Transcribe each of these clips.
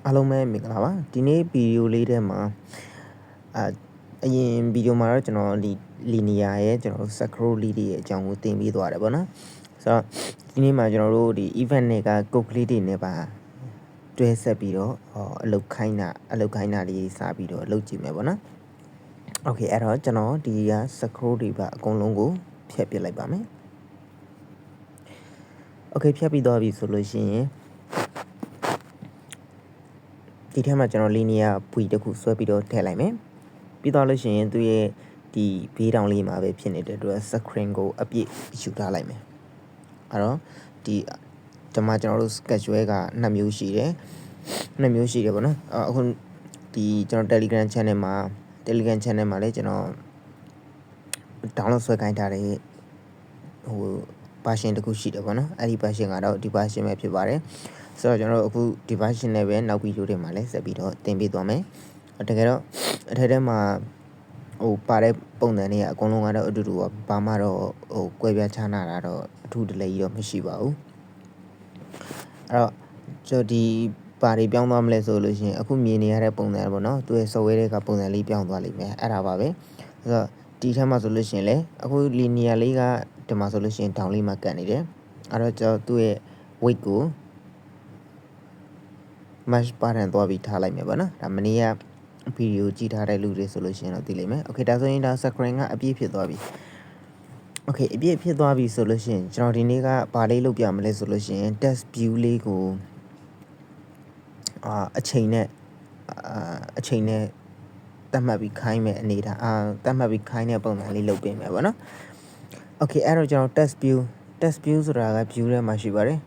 အားလုံးပဲမင်္ဂလာပါဒီနေ့ဗီဒီယိုလေးထဲမှာအရင်ဗီဒီယိုမှာတော့ကျွန်တော်ဒီ linear ရဲ့ကျွန်တော် scroll လေးတွေရဲ့အကြောင်းကိုသင်ပေးသွားတယ်ပေါ့နော်ဆိုတော့ဒီနေ့မှာကျွန်တော်တို့ဒီ event တွေက code လေးတွေနဲ့ပါတွဲဆက်ပြီးတော့အလုပ်ခိုင်းတာလေးစပြီးတော့လုပ်ကြည့်မယ်ပေါ့နော် Okay အဲ့တော့ကျွန်တော်ဒီက scroll တွေပါအကုန်လုံးကိုဖျက်ပစ်လိုက်ပါမယ် Okay ဖျက်ပြီးသွားပြီဆိုလို့ရှိရင်ဒီထဲမှာကျွန်တော် linear ပွီတစ်ခုဆွဲပြီးတော့ထည့်လိုက်မယ်ပြီးတော့လို့ရှိရင်သူရဲ့ဒီဘေးတောင်လေးမှာပဲဖြစ်နေတဲ့အတွက် screen ကိုအပြည့်ယူထားလိုက်မယ်အဲ့တော့ဒီကျွန်တော်တို့ schedule က2မျိုးရှိတယ်ပေါ့နော်အခုဒီကျွန်တော် Telegram channel မှာလည်းကျွန်တော် download ဆွဲခိုင်းထားတဲ့version တစ်ခုရှိတယ်ပေါ့နော်အဲ့ဒီ version ကတော့ဒီ version ပဲဖြစ်ပါတယ်ဆိုတော့ကျွန်တော်တို့အခုဒီ version နဲ့ပဲနောက်ဗီဒီယိုတွေမှာလည်းဆက်ပြီးတော့သင်ပေးသွားမယ်တကယ်တော့အထက်ထဲမှာပါတဲ့ပုံစံတွေကအကုန်လုံးကတော့အတူတူဘာမှတော့ကွဲပြားခြားနာတာတော့အထူးတလဲကြီးတော့မရှိပါဘူးအဲ့တော့ကျွန်တော်ဒီပါတွေပြောင်းသွားမလဲဆိုလို့ရှိရင်အခုမြင်နေရတဲ့ပုံစံပေါ့နော်သူရဲ့ software တွေကပုံစံလေးပြောင်းသွားလိမ့်မယ်အဲ့ဒါပါပဲဆိုတော့ဒီထက်မှာဆိုလို့ရှိရင်လေအခု linear လေးကဒီမှာဆိုလို့ရှိရင် down လေးမှာကတ်နေတယ်အဲ့တော့ကျွန်တော်သူ့ရဲ့ weight ကို match ပါတန်သွားပြီးထားလိုက်မယ်ပေါ့နော်ဒါမနေ့ကဗီဒီယိုကြည့်ထားတဲ့လူတွေဆိုလို့ရှိရင်တော့သိလိမ့်မယ် Okay ဒါဆိုရင်ဒါ screen ကအပြည့်ဖြစ်သွားပြီ Okay အပြည့်ဖြစ်သွားပြီဆိုလို့ရှိရင်ကျွန်တော်ဒီနေ့ကဘာလေးလုပ်ပြမလဲဆိုလို့ရှိရင် test view လေးကိုအချိန်နဲ့တတ်မှတ်ပြီးခိုင်းမယ်အနေထားတတ်မှတ်ပြီးခိုင်းတဲ့ပုံစံလေးလုပ်ပေးမယ်ပေါ့နော် Okay အဲ့တော့ကျွန်တော် test view ဆိုတာက view ထဲမှာရှိပါတယ်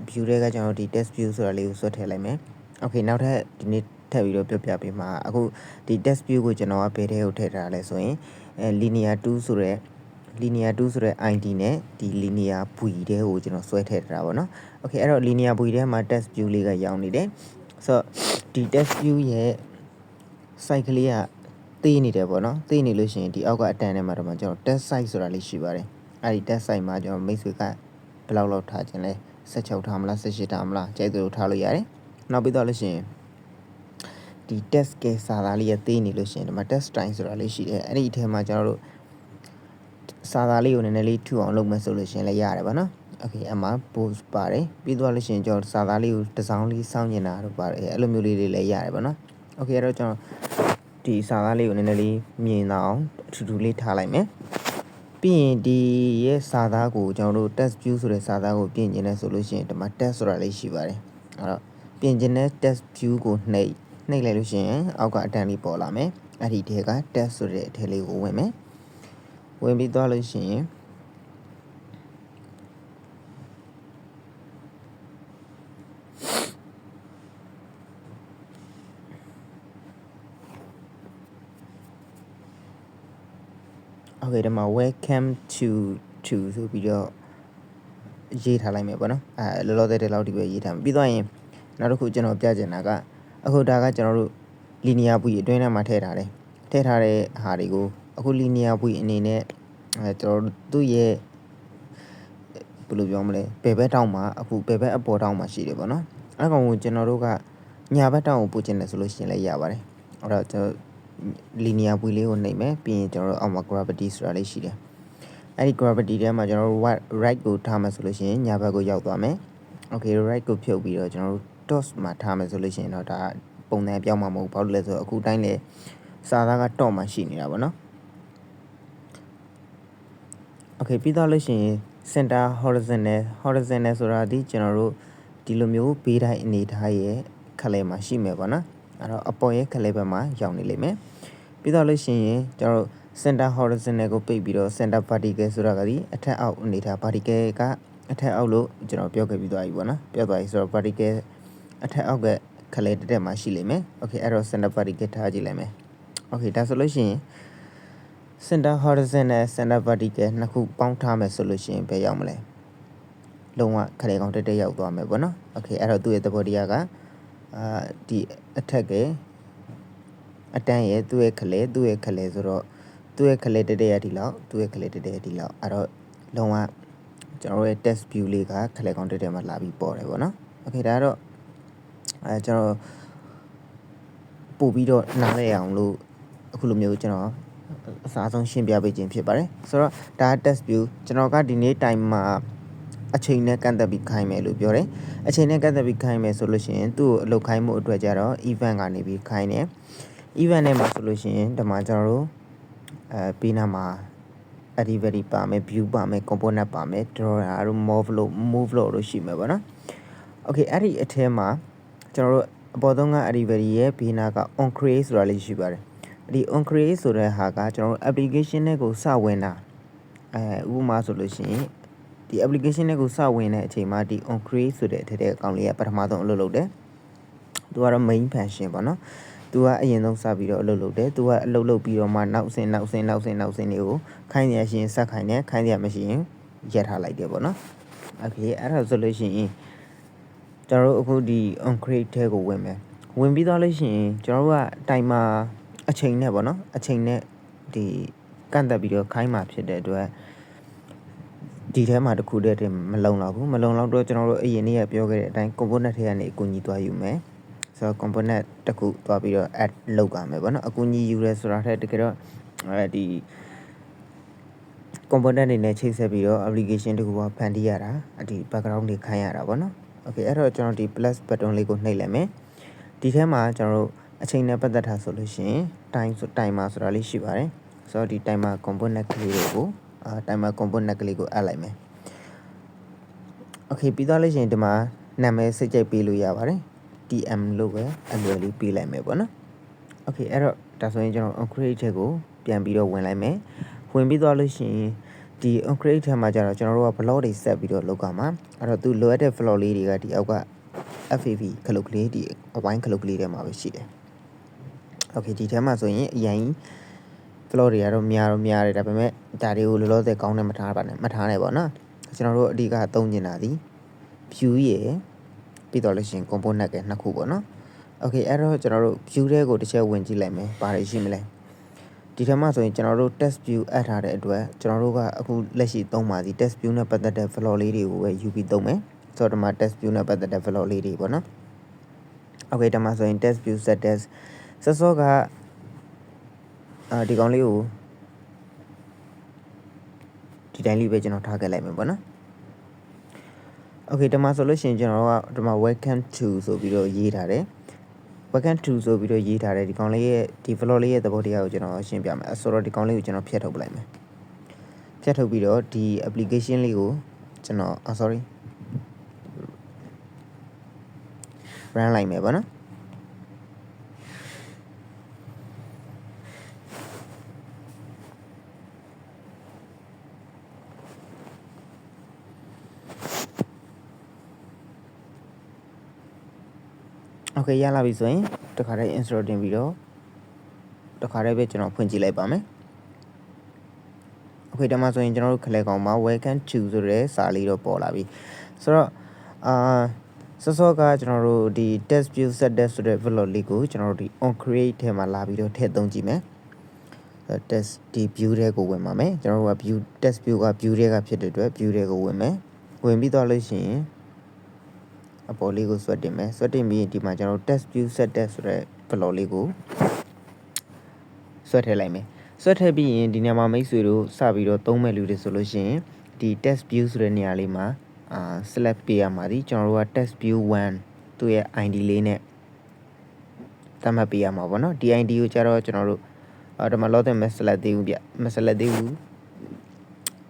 view ထဲကကျွန်တော်ဒီ test view ဆိုတာလေးကိုဆွဲထည့်လိုက်မယ် Okay နောက်ထပ်ဒီနေ့ထပ်ပြီးတော့ပြောပြပေးမှာအခုဒီ test view ကိုကျွန်တော်ကဘယ်ထဲကိုထည့်ထားလဲဆိုရင်linear 2ဆိုတဲ့ ID နဲ့ဒီ linear ပွီထဲကိုကျွန်တော်ဆွဲထည့်ထားတာပေါ့နော် Okay အဲ့တော့ linear ပွီထဲမှာ test view လေးကရောက်နေတယ်ဆိုတော့ဒီ test view ရဲ့ site ကလေးကသေးနေတယ်ပေါ့နော်သေးနေလို့ရှိရင်ဒီအောက်ကအတန်ထဲမှာတော့ကျွန်တော် test site ဆိုတာလေးရှိပါတယ်အဲ့ဒီ test site မှာကျွန်တော်မိတ်ဆွေကဘယ်လောက်ထားခြင်းလဲ16ထားမလား18ထားမလားကြိုက်သလိုထားလို့ရတယ်နောက်ပြီးတော့လို့ရှိရင်ဒီ test ကစာသားလေးရသေးနေလို့ရှိရင်ဒီမှာ test time ဆိုတာလေးရှိတယ်အဲ့ဒီအထဲမှာကျွန်တော်တို့စာသားလေးကိုနည်းနည်းလေးထူအောင်လုပ်မယ်ဆိုလို့ရှိရင်လည်းရတယ်ပါနော် Okay အမှ post ပါတယ်ပြီးတော့လို့ရှိရင်ကျွန်တော်စာသားလေးကိုတစ်စောင်းလေးစောင့်နေတာတော့ပါတယ်အဲ့လိုမျိုးလေးတွေလည်းရတယ်ပါနော် Okay အဲ့တော့ကျွန်တော်ဒီစာသားလေးကိုနည်းနည်းလေးမြင်အောင်ထူထူလေးထားလိုက်မယ်ပြီးရင်ဒီရဲ့စာသားကိုကျွန်တော်တို့ test view ဆိုတဲ့စာသားကိုပြင်ကျင်နေဆိုလို့ရှိရင်ဒီမှာ test ဆိုတာလေးရှိပါတယ်အဲ့တော့ပြင်ကျင်တဲ့ test view ကိုနှိပ်လိုက်လို့ရှိရင်အောက်ကအတန်းလေးပေါ်လာမယ်အဲ့ဒီထဲက test ဆိုတဲ့အထက်လေးကိုဝင်မယ်ဝင်ပြီးသွားလို့ရှိရင်Okay ဒီမှာ welcome to ဆိုပြီးတော့ရေးထားလိုက်မယ်ပေါ့နော်လောလောဆယ်ဒီလောက်ဒီပဲရေးထားမယ်ပြီးတော့ရင်နောက်တစ်ခုကျွန်တော်ပြချင်တာကအခုဒါကကျွန်တော်တို့ linear ပွီအတွင်းထဲမှာထည့်ထားတဲ့ဟာတွေကိုအခု linear ပွီအနေနဲ့ကျွန်တော်သူ့ရဲ့ဘယ်လိုပြောမလဲဘယ်ဘက်တောင်းမှာအခုဘယ်ဘက်အပေါ်တောင်းမှာရှိတယ်ပေါ့နော်အဲ့ကောင်ကိုကျွန်တော်တို့ကညာဘက်တောင်းကိုပို့ချင်တယ်ဆိုလို့ရှိရင်လည်းရပါတယ်အဲ့တော့ကျွန်တော် linear ပွီလေးကိုနှိပ်မယ်ပြီးရင်ကျွန်တော်တို့အောက်မှာ gravity ဆိုတာလေးရှိတယ်အဲ့ဒီ gravity ထဲမှာကျွန်တော်တို့ right ကိုထားမယ်ဆိုလို့ရှိရင်ညာဘက်ကိုရောက်သွားမယ် Okay right ကိုဖြုတ်ပြီးတော့ကျွန်တော်တို့ toss မှာထားမယ်ဆိုလို့ရှိရင်တော့ဒါပုံစံပြောင်းမှာမဟုတ်ဘာလို့လဲဆိုတော့အခုတိုင်းလေစာသားက top မှာရှိနေတာပေါ့နော် Okay ပြီးတော့လို့ရှိရင် center horizontal ဆိုတာဒီကျွန်တော်တို့ဒီလိုမျိုးဘေးတိုင်းအနေထားရဲ့ခက်လဲမှာရှိမယ်ပေါ့နော်အဲ့တော့အပေါ်ရဲ့ခက်လဲဘက်မှာရောက်နေလိမ့်မယ်ပြီးတော့လို့ရှိရင်ကျွန်တော်တို့ center horizontal ကိုပိတ်ပြီးတော့ center vertical ဆိုတာကဒီအထက်အောက်အနေထား vertical ကအထက်အောက်လို့ကျွန်တော်ပြောခဲ့ပြီးသွားပြီပေါ့နော်ပြောသွားပြီဆိုတော့ vertical အထက်အောက်ကခက်လဲတက်မှာရှိလိမ့်မယ် Okay အဲ့တော့ center vertical ထားကြည့်လိုက်မယ် Okay ဒါဆိုလို့ရှိရင် center horizontal center vertical နှစ်ခုပေါင်းထားမယ်ဆိုလို့ရှိရင်ဘယ်ရောက်မလဲလုံးဝခလေးကောင်တက်ရောက်သွားမယ်ပေါ့နော် Okay အဲ့တော့သူ့ရဲ့သဘောတရားကဒီအထက်ကအတန်းရဲ့သူ့ရဲ့ခလေးဆိုတော့သူ့ရဲ့ခလေးတက်ရဒီလောက်သူ့ရဲ့ခလေးတက်ရဒီလောက်အဲ့တော့လုံးဝကျွန်တော်ရဲ့ test view လေးကခလေးကောင်တက်မှာလာပြီးပေါ်တယ်ပေါ့နော် Okay ဒါကတော့ ကျွန်တော်ပို့ပြီးတော့နားလဲအောင်လို့အခုလိုမျိုးကျွန်တော်အစားဆုံးရှင်းပြပေးခြင်းဖြစ်ပါတယ်ဆိုတော့ဒါ test view ကျွန်တော်ကဒီနေ့ time မှာအချိန်နဲ့ကန့်သက်ပြီးခိုင်းမယ်လို့ပြောတယ်အချိန်နဲ့ကန့်သက်ပြီးခိုင်းမယ်ဆိုလို့ရှိရင်သူ့ကိုအလုပ်ခိုင်းမှုအတွက်ကြတော့ event ကနေပြီးခိုင်းတယ် event နဲ့မှာဆိုလို့ရှိရင်ဒီမှာကျွန်တော်တို့ပြီးနာမှာ activity ပါမယ် view ပါမယ် component ပါမယ် drawer တို့ move လို့ရှိမယ်ပေါ့နော် okay အဲ့ဒီအထဲမှာကျွန်တော်တို့အပေါ်ဆုံးက activity ရဲ့ဘေးနာက on create ဆိုတာလေးရှိပါတယ်ဒီ on create ဆိုတဲ့ဟာကကျွန်တော်တို့ application တွေကိုစဝင်တာဥပမာဆိုလို့ရှိရင်ဒီ application တွေကိုစဝင်တဲ့အချိန်မှာဒီ on create ဆိုတဲ့အထက်အကောင်လေးကပထမဆုံးအလုပ်လုပ်တယ်သူကတော့ main function ပေါ့နော်သူကအရင်ဆုံးစပြီးတော့အလုပ်လုပ်တယ်သူကအလုပ်လုပ်ပြီးတော့မှနောက်ဆင်းတွေကိုခိုင်းရရှင်ဆက်ခိုင်းတယ်ခိုင်းရမရှိရင်ရက်ထားလိုက်တယ်ပေါ့နော် okay အဲ့ဒါဆိုလို့ရှိရင်ကျွန်တော်တို့အခုဒီ on create ထဲကိုဝင်မယ်ဝင်ပြီးတော့လို့ရှိရင်ကျွန်တော်တို့က timer အချိန်နဲ့ပေါ့နော်အချိန်နဲ့ဒီကန့်သက်ပြီးတော့ခိုင်းမှာဖြစ်တဲ့အတွက်ဒီထဲမှာတခုတည်းတင်မလုံတော့ဘူးမလုံတော့ကျွန်တော်တို့အရင်နေ့ကပြောခဲ့တဲ့အတိုင်း component ထဲကနေအကူအညီသွားယူမယ်ဆိုတော့ component တခုသွားပြီးတော့ add လုပ်ပါမယ်ပေါ့နော်အကူအညီယူရဲဆိုတာထက်တကယ်တော့ဒီ component တွေနဲ့ချိတ်ဆက်ပြီးတော့ application တခုကဖန်တီးရတာဒီ background တွေခိုင်းရတာပေါ့နော် okay အဲ့တော့ကျွန်တော်ဒီ plus button လေးကိုနှိပ်လိုက်မယ်ဒီထဲမှာကျွန်တော်တို့အချိန်နဲ့ပတ်သက်တာဆိုလို့ရှိရင် timer ဆိုတာလေးရှိပါတယ်ဆိုတော့ဒီ timer component ကလေးကို timer component ကလေးကိုအပ်လိုက်မယ် okay ပြီးသွားလို့ရှိရင်ဒီမှာနာမည်စိတ်ကြိုက်ပေးလို့ရပါတယ် tm လို့ပဲအလွယ်လေးပေးလိုက်မယ်ပေါ့နော် okay အဲ့တော့ဒါဆိုရင်ကျွန်တော် on create ထဲကိုပြန်ပြီးတော့ဝင်လိုက်မယ်ဝင်ပြီးသွားလို့ရှိရင်ဒီ on create ထဲမှာကျတော့ကျွန်တော်တို့က block တွေဆက်ပြီးတော့လုပ်ကြမှာအဲ့တော့သူလိုအပ်တဲ့ flow လေးတွေကဒီအောက်က FAV ခလုတ်ကလေးဒီအဝိုင်းခလုတ်ကလေးထဲမှာပဲရှိတယ် okay ဒီထဲမှာဆိုရင်အရင် flow တွေကတော့များတယ်ဒါပေမဲ့ဒါတွေကိုလောလောဆယ်ကောင်းနဲ့မထားနဲ့ပေါ့နော်ကျွန်တော်တို့အဓိကသုံးကျင်တာဒီ view ရယ်ပြီးတော့လို့ရှိရင် component ကနှစ်ခုပေါ့နော် okay အဲ့တော့ကျွန်တော်တို့ view တွေကိုတစ်ချက်ဝင်ကြည့်လိုက်မယ်ဘာတွေရှိမလဲဒီထဲမှာဆိုရင်ကျွန်တော်တို့ test view အပ်ထားတဲ့အတွက်ကျွန်တော်တို့ကအခုလက်ရှိသုံးပါစီ test view နဲ့ပတ်သက်တဲ့ flow လေးတွေကိုပဲယူပြီးသုံးမယ်ဆိုတော့ဒီမှာ test view နဲ့ပတ်သက်တဲ့ flow လေးတွေပေါ့နော် okay ဒီမှာဆိုရင် test view set test စောကဒီကောင်လေးကိုဒီတိုင်းလေးပဲကျွန်တော်ထားခဲ့လိုက်မယ်ပေါ့နော် okay ဒီမှာဆိုလို့ရှိရင်ကျွန်တော်ကဒီမှာ welcome to ဆိုပြီးတော့ရေးထားတယ် welcome to ဆိုပြီးတော့ရေးထားတယ်ဒီကောင်လေးရဲ့ဒီ flow လေးရဲ့သဘောတရားကိုကျွန်တော်ရှင်းပြမယ်ဆိုတော့ဒီကောင်လေးကိုကျွန်တော်ဖြတ်ထုတ်ပလိုက်မယ်ဖြတ်ထုတ်ပြီးတော့ဒီ application လေးကိုကျွန်တော်sorry run လိုက်မယ်ပေါ့နော်okay ရလာပြီဆိုရင်တခါတည်း install တင်ပြီးတော့တခါတည်းပဲကျွန်တော်ဖွင့်ကြည့်လိုက်ပါမယ် okay ဒီမှာဆိုရင်ကျွန်တော်တို့ခလဲကောင်မှာ welcome to ဆိုတဲ့စာလေးတော့ပေါ်လာပြီဆိုတော့စောကကျွန်တော်တို့ဒီ test view set test ဆိုတဲ့ flow လေးကိုကျွန်တော်တို့ဒီ on create ထဲမှာလာပြီးတော့ထည့်သုံးကြည့်မယ် test ဒီ view တွေကိုဝင်ပါမယ်ကျွန်တော်တို့က view test view က view တွေကဖြစ်တဲ့အတွက် view တွေကိုဝင်မယ်ဝင်ပြီးတော့လို့ရှိရင်အပေါ်လေးကိုဆွတ်တင်မယ်ဆွတ်တင်ပြီးဒီမှာကျွန်တော် test view set test ဆိုတဲ့ flow လေးကိုဆွတ်ထည့်လိုက်မယ်ဆွတ်ထည့်ပြီးရင်ဒီနေရာမှာမိတ်ဆွေတို့စပြီးတော့သုံးမဲ့လူတွေဆိုလို့ရှိရင်ဒီ test view ဆိုတဲ့နေရာလေးမှာselect ပေးရမှာဒီကျွန်တော်တို့က test view 1သူ့ရဲ့ ID လေးနဲ့သတ်မှတ်ပေးရမှာပေါ့နော်ဒီ ID ကိုကျတော့ကျွန်တော်တို့ဒီမှာ login မ select သေးဘူးဗျမ select သေးဘူး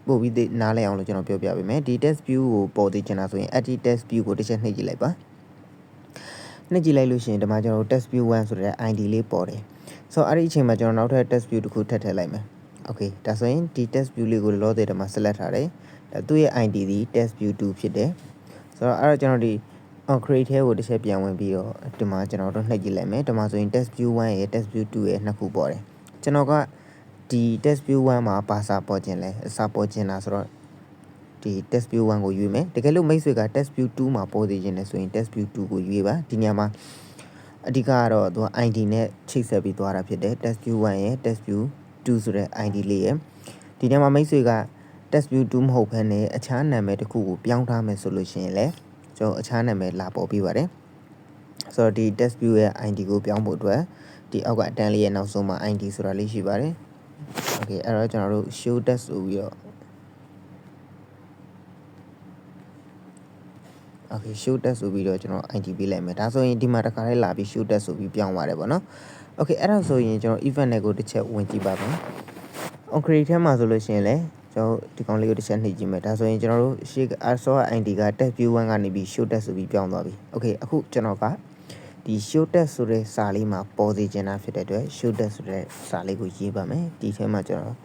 ပို့ပြီးနားလဲအောင်လို့ကျွန်တော်ပြောပြပေးမယ်ဒီ test view ကိုပေါ်သိချင်တာဆိုရင် edit test view ကိုတစ်ချက်နှိပ်ကြည့်လိုက်ပါနှိပ်ကြည့်လိုက်လို့ရှိရင်ဒီမှာကျွန်တော်တို့ test view 1ဆိုတဲ့ ID လေးပေါ်တယ်ဆိုတော့အဲ့ဒီအချိန်မှာကျွန်တော်နောက်ထပ် test view တစ်ခုထပ်ထည့်လိုက်မယ် okay ဒါဆိုရင်ဒီ test view လေးကိုလောသေးတယ်မှာ select ထားတယ်ဒါသူ့ရဲ့ ID ဒီ test view 2ဖြစ်တယ်ဆိုတော့အဲ့တော့ကျွန်တော်ဒီ on create ထဲကိုတစ်ချက်ပြန်ဝင်ပြီးတော့ဒီမှာကျွန်တော်တို့နှိပ်ကြည့်လိုက်မယ်ဒီမှာဆိုရင် test view 1ရဲ့ test view 2ရဲ့နှစ်ခုပေါ်တယ်ကျွန်တော်ကဒီ test view 1မှာပါစာပေါ်ခြင်းလဲအစာပေါ်ခြင်းလားဆိုတော့ဒီ test view 1ကိုရွေးမယ်တကယ်လို့မိတ်ဆွေက test view 2မှာပေါ်သေးခြင်းလဲဆိုရင် test view 2ကိုရွေးပါဒီညမှာအဓိကကတော့သူက ID နဲ့ချိတ်ဆက်ပြီးသွားတာဖြစ်တယ် test view 1ရဲ့ test view 2ဆိုတဲ့ ID လေးရဲ့ဒီညမှာမိတ်ဆွေက test view 2မဟုတ်ဘဲနဲ့အခြားနာမည်တစ်ခုကိုပြောင်းထားမယ်ဆိုလို့ရှိရင်လဲကျွန်တော်အခြားနာမည်လာပေါ်ပေးပါတယ် ဆိုတော့ဒီ test view ရဲ့ ID ကိုပြောင်းဖို့အတွက်ဒီအောက်ကအတန်းလေးရဲ့နောက်ဆုံးမှာ ID ဆိုတာလေးရှိပါတယ် okay အဲ့တော့ကျွန်တော်တို့ show test ဆိုပြီးတော့ okay show test ဆိုပြီးတော့ကျွန်တော် ID ပေးလိုက်မယ်ဒါဆိုရင်ဒီမှာတစ်ခါလေးလာပြီး show test ဆိုပြီးပြောင်းသွားတယ်ပေါ့နော် okay အဲ့ဒါဆိုရင်ကျွန်တော် event တွေကိုတစ်ချက်ဝင်ကြည့်ပါမယ် okay ထဲမှာဆိုလို့ရှိရင်လည်းကျွန်တော်ဒီကောင်လေးကိုတစ်ချက်နှိပ်ကြည့်မယ်ဒါဆိုရင်ကျွန်တော်တို့ရှေ့ source ID က test view 1ကနေပြီး show test ဆိုပြီးပြောင်းသွားပြီ okay အခုကျွန်တော်ကဒီ show test ဆိုတဲ့စာလေးမှာပေါ်စီချင်တာဖြစ်တဲ့အတွက် show test ဆိုတဲ့စာလေးကိုရေးပါမယ်ဒီထဲမှာကျွန်တော်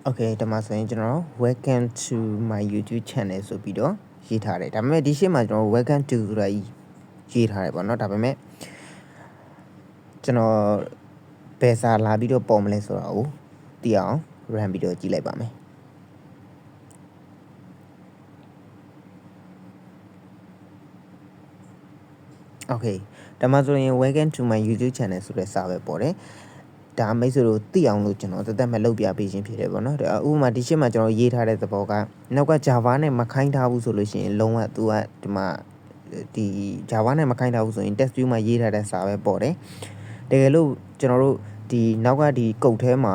okay ဒီမှာဆိုရင်ကျွန်တော် welcome to my YouTube channel ဆိုပြီးတော့ရေးထားတယ်ဒါပေမဲ့ဒီရှေ့မှာကျွန်တော် welcome to ဆိုတာရေးထားတယ်ပေါ့နော်ဒါပေမဲ့ကျွန်တော်ဘယ်စာလာပြီးတော့ပေါ်မလဲဆိုတာကိုသိအောင် run ပြီးတော့ကြည့်လိုက်ပါမယ် okay ဒါမှဆိုရင် welcome to my YouTube channel ဆိုတဲ့စာပဲပေါ်တယ်ဒါမိတ်ဆွေတို့သိအောင်လို့ကျွန်တော်တက်တက်မဲ့လုပ်ပြပေးခြင်းဖြစ်တယ်ပေါ့နော်ဒါဥပမာဒီရှင်းမှာကျွန်တော်ရေးထားတဲ့သဘောကနောက်က Java နဲ့မခိုင်းထားဘူးဆိုလို့ရှိရင်လုံးဝသူကဒီမှာဒီ Java နဲ့မခိုင်းထားဘူးဆိုရင် test view မှာရေးထားတဲ့စာပဲပေါ်တယ်တကယ်လို့ကျွန်တော်တို့ဒီနောက်ကဒီကုတ်ထဲမှာ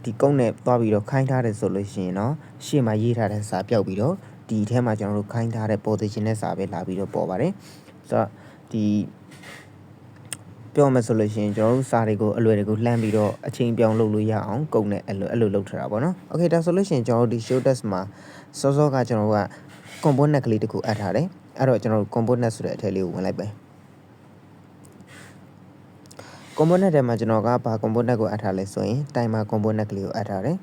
ဒီကုတ်နဲ့သွားပြီးတော့ခိုင်းထားတယ်ဆိုလို့ရှိရင်เนาะရှေ့မှာရေးထားတဲ့စာပျောက်ပြီးတော့ဒီထဲမှာကျွန်တော်တို့ခိုင်းထားတဲ့ position နဲ့စာပဲလာပြီးတော့ပေါ်ပါတယ်ဆိုတော့ဒီပြောမယ်ဆိုလို့ရှိရင်ကျွန်တော်တို့စာတွေကိုအလွယ်တကူလှမ်းပြီးတော့အချိန်ပြောင်းလုပ်လို့ရအောင်ကုတ်နဲ့အဲ့လိုလုပ်ထားတာပေါ့နော် okay ဒါဆိုလို့ရှိရင်ကျွန်တော်တို့ဒီ show test မှာစောစောကကျွန်တော်တို့က component ကလေးတစ်ခုအပ်ထားတယ်အဲ့တော့ကျွန်တော်တို့ component ဆိုတဲ့အထက်လေးကိုဝင်လိုက်ပဲ component ထဲမှာကျွန်တော်ကဘာ component ကိုအပ်ထားလဲဆိုရင် timer component ကလေးကိုအပ်ထားတယ်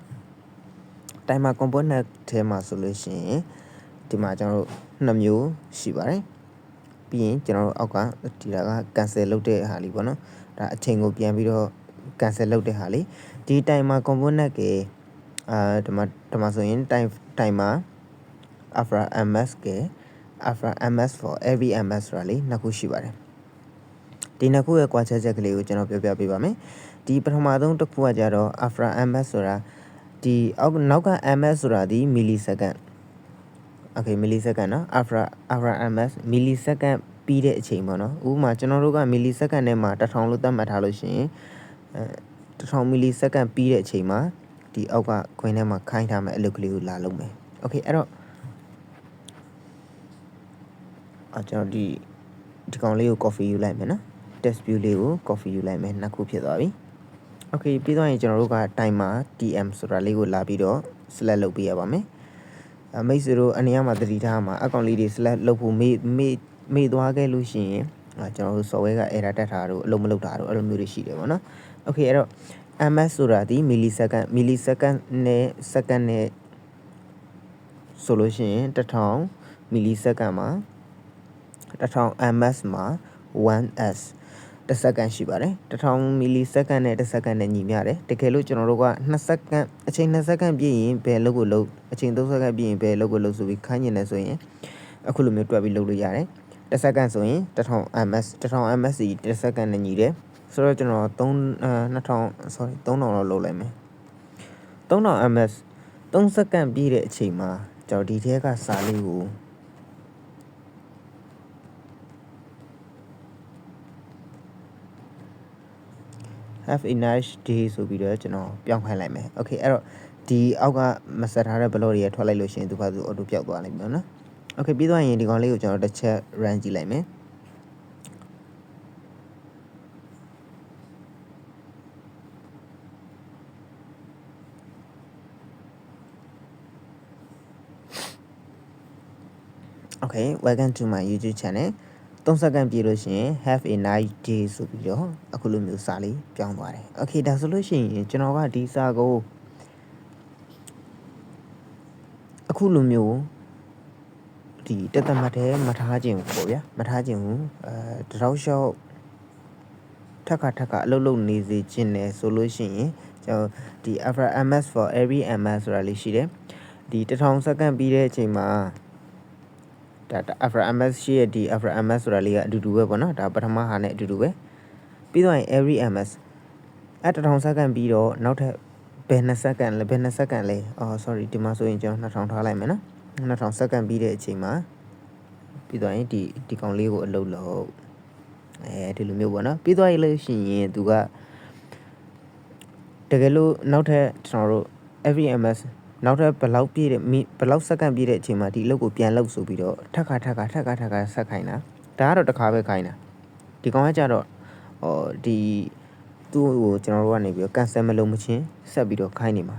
timer component ထဲမှာဆိုလို့ရှိရင်ဒီမှာကျွန်တော်တို့နှစ်မျိုးရှိပါတယ်ပြီးရင်ကျွန်တော်တို့အောက်ကဒီက cancel လုပ်တဲ့ဟာလေးပေါ့နော်ဒါအချိန်ကိုပြန်ပြီးတော့ cancel လုပ်တဲ့ဟာလေးဒီ timer component ကဒီမှာဆိုရင် timer after ms က after ms for every ms ဆိုတာလေးနှစ်ခုရှိပါတယ်ဒီနှစ်ခုရဲ့ကွာခြားချက်ကလေးကိုကျွန်တော်ပြောပြပေးပါမယ်ဒီပထမဆုံးတစ်ခုကကြတော့ after ms ဆိုတာဒီနောက်က ms ဆိုတာဒီ millisecond okay millisecond เนาะ after ms millisecond ပြီးတဲ့အချိန်ပေါ့နော်ဥပမာကျွန်တော်တို့က millisecond နဲ့မှာ1000လို့သတ်မှတ်ထားလို့ရှိရင်1000 millisecond ပြီးတဲ့အချိန်မှာဒီအောက်ကခွင်းထဲမှာခိုင်းထားမယ်အလုပ်ကလေးကိုလာလုပ်မယ် okay အဲ့တော့ကျွန်တော်ဒီကောင်လေးကို coffee ယူလိုက်မယ်နော် test view လေးကို coffee ယူလိုက်မယ်နှစ်ခုဖြစ်သွားပြီ okay ပြီးတော့ရင်ကျွန်တော်တို့က timer tm ဆိုတာလေးကိုလာပြီးတော့ select လုပ်ပေးရပါမယ်မိတ်ဆွေတို့အနေနဲ့မှာသတိထားမှာအကောင့်လေးတွေ select လုပ်ဖို့မေ့သွားခဲ့လို့ရှိရင်ကျွန်တော်တို့ software က error တက်တာတို့အလုပ်မလုပ်တာတို့အဲ့လိုမျိုးတွေရှိတယ်ပေါ့နော် okay အဲ့တော့ ms ဆိုတာဒီ millisecond နဲ့ second နဲ့ဆိုလို့ရှိရင်1000 millisecond မှာ1000 ms မှာ 1s တစ်စက္ကန့်ရှိပါတယ်1000 millisecond နဲ့တစ်စက္ကန့်နဲ့ညီမျှတယ်တကယ်လို့ကျွန်တော်တို့က2စက္ကန့်အချိန်2စက္ကန့်ပြည့်ရင်ဘယ်လုပ်ကိုလုပ်အချိန်3စက္ကန့်ပြည့်ရင်ဘယ်လုပ်ကိုလုပ်ဆိုပြီးခိုင်းနေတယ်ဆိုရင်အခုလိုမျိုးတွက်ပြီးလုပ်လို့ရတယ်တစ်စက္ကန့်ဆိုရင်1000 ms 1000 ms စီတစ်စက္ကန့်နဲ့ညီတယ်ဆိုတော့ကျွန်တော်3000 လောက်လုပ်လိုက်မယ်3000 ms 3စက္ကန့်ပြည့်တဲ့အချိန်မှာကျွန်တော်ဒီထဲကစာလေးကိုhave a nice day ဆိုပြီးတော့ကျွန်တော်ပြောင်းခိုင်းလိုက်မယ် okay အဲ့တော့ဒီအောက်ကမဆက်ထားတဲ့ block တွေထွက်လိုက်လို့ရှိရင်သူကသူ auto ပြောက်သွားလိမ့်မယ်နော် okay ပြီးသွားရင်ဒီကောင်လေးကိုကျွန်တော်တစ်ချက် run ကြည့်လိုက်မယ် okay welcome to my YouTube channel 3စက္ကန့်ပြည့်လို့ရှိရင် have a nice day ဆိုပြီးတော့အခုလိုမျိုးစာလေးပြောင်းသွားတယ် okay ဒါဆိုလို့ရှိရင်ကျွန်တော်ကဒီစာကိုအခုလိုမျိုးဒီတက်တက်မှတ်တယ်မထားခြင်းဘူးပေါ့ဗျာမထားခြင်းဘူးတရောက်လျှောက်ထက်ခါအလုပ်လုပ်နေစေခြင်းနဲ့ဆိုလို့ရှိရင်ကျွန်တော်ဒီ after ms for every ms ဆိုတာလေးရှိတယ် ဒီ1000စက္ကန့်ပြီးတဲ့အချိန်မှာဒါ after ms ရှိရဲ့ဒီ after ms ဆိုတာလေးကအတူတူပဲပေါ့နော်ဒါပထမဟာနဲ့အတူတူပဲပြီးတော့ရင် every ms 1000စက္ကန့်ပြီးတော့နောက်ထပ်ဘယ်2စက္ကန့်လဲဘယ်2စက္ကန့်လဲsorry ဒီမှာဆိုရင်ကျွန်တော်2000ထားလိုက်မယ်နော်2000စက္ကန့်ပြီးတဲ့အချိန်မှာပြီးတော့ရင်ဒီကောင်လေးကိုအလုပ်လုပ်ဒီလိုမျိုးပေါ့နော်ပြီးတော့ရလို့ရှိရင်သူကတကယ်လို့နောက်ထပ်ကျွန်တော်တို့ every ms နောက်ထပ်ဘယ်လောက်စက္ကန့်ပြည့်တဲ့အချိန်မှာဒီအလုပ်ကိုပြန်လုပ်ဆိုပြီးတော့ထပ်ခါဆက်ခိုင်းတာဒါကတော့တစ်ခါပဲခိုင်းတာဒီကောင်ကကြတော့ဒီသူ့ကိုကျွန်တော်တို့ကနေပြီးတော့ cancel မလုပ်မချင်းဆက်ပြီးတော့ခိုင်းနေမှာ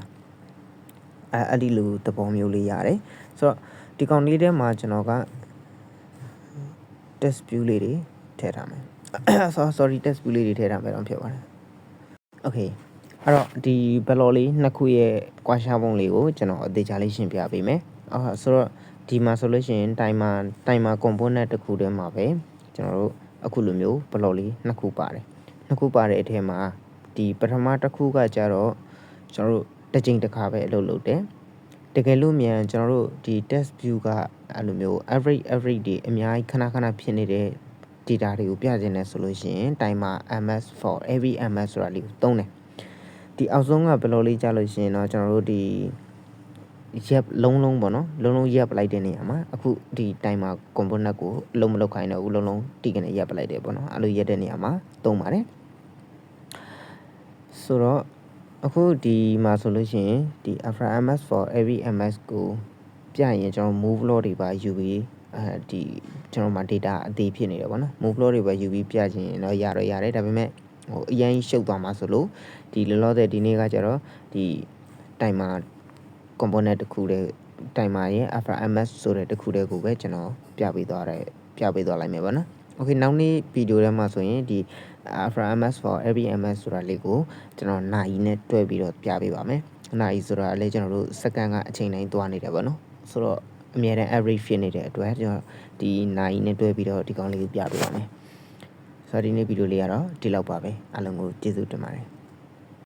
အဲ့ဒီလိုသဘောမျိုးလေးရတယ်ဆိုတော့ဒီကောင်လေးထဲမှာကျွန်တော်က test view လေးတွေထည့်ထားမယ် sorry test view လေးတွေထည့်ထားမယ်တော့ဖြစ်ပါတယ် okay အဲ့တော့ဒီဘလော်လေးနှစ်ခုရဲ့ကွာရှားပုံလေးကိုကျွန်တော်အသေးချာလေးရှင်းပြပေးမယ်ဆိုတော့ဒီမှာဆိုလို့ရှိရင် timer component တစ်ခုတည်းမှာပဲကျွန်တော်တို့အခုလိုမျိုးဘလော်လေးနှစ်ခုပါတယ်နှစ်ခုပါတဲ့အထက်မှာဒီပထမတစ်ခုကကြတော့ကျွန်တော်တို့တစ်ချိန်တစ်ခါပဲအလုပ်လုပ်တယ်တကယ်လို့မြန်ကျွန်တော်တို့ဒီ test view ကအဲ့လိုမျိုး average တွေအများကြီးခဏဖြစ်နေတဲ့ data တွေကိုပြခြင်းနဲ့ဆိုလို့ရှိရင် timer ms for every ms ဆိုတာလေးကိုသုံးတယ်ဒီအောက်ဆုံးကဘယ်လိုလေးကြားလို့ရှိရင်တော့ကျွန်တော်တို့ဒီရပ်လုံးပေါ့နော်လုံးရပ်ပလိုက်တဲ့နေရာမှာအခုဒီ timer component ကိုအလုံးမလောက်ခိုင်းတော့ဘူးလုံးတီးကနေရပ်ပလိုက်တယ်ပေါ့နော်အဲ့လိုရပ်တဲ့နေရာမှာသုံးပါတယ်ဆိုတော့အခုဒီမှာဆိုလို့ရှိရင်ဒီ after ms for every ms ကိုပြရင်ကျွန်တော် move law တွေပါယူပြီးဒီကျွန်တော်မှာ data အသေးဖြစ်နေတယ်ပေါ့နော် move law တွေပါယူပြီးပြခြင်းတော့ရတယ်ဒါပေမဲ့အရင်ရှုပ်သွားမှာဆိုလို့ဒီလောလောဆယ်ဒီနေ့ကကျတော့ဒီ timer component တစ်ခုတည်း timer ရဲ့ after ms ဆိုတဲ့တစ်ခုတည်းကိုပဲကျွန်တော်ပြပေးသွားလိုက်မယ်ပေါ့နော် okay နောက်နေ့ဗီဒီယိုထဲမှာဆိုရင်ဒီ after ms for every ms ဆိုတာလေးကိုကျွန်တော်နိုင်နဲ့တွဲပြီးတော့ပြပေးပါမယ်နိုင်ဆိုတာလည်းကျွန်တော်တို့စက္ကန့်ကအချိန်တိုင်းသွားနေတယ်ပေါ့နော်ဆိုတော့အများနဲ့ average ဖြစ်နေတဲ့အတွက်ကျွန်တော်ဒီနိုင်နဲ့တွဲပြီးတော့ဒီကောင်လေးကိုပြပေးပါမယ်ဆိုတော့ဒီနေ့ဗီဒီယိုလေးကတော့ဒီလောက်ပါပဲအားလုံးကိုကျေးဇူးတင်ပါတယ်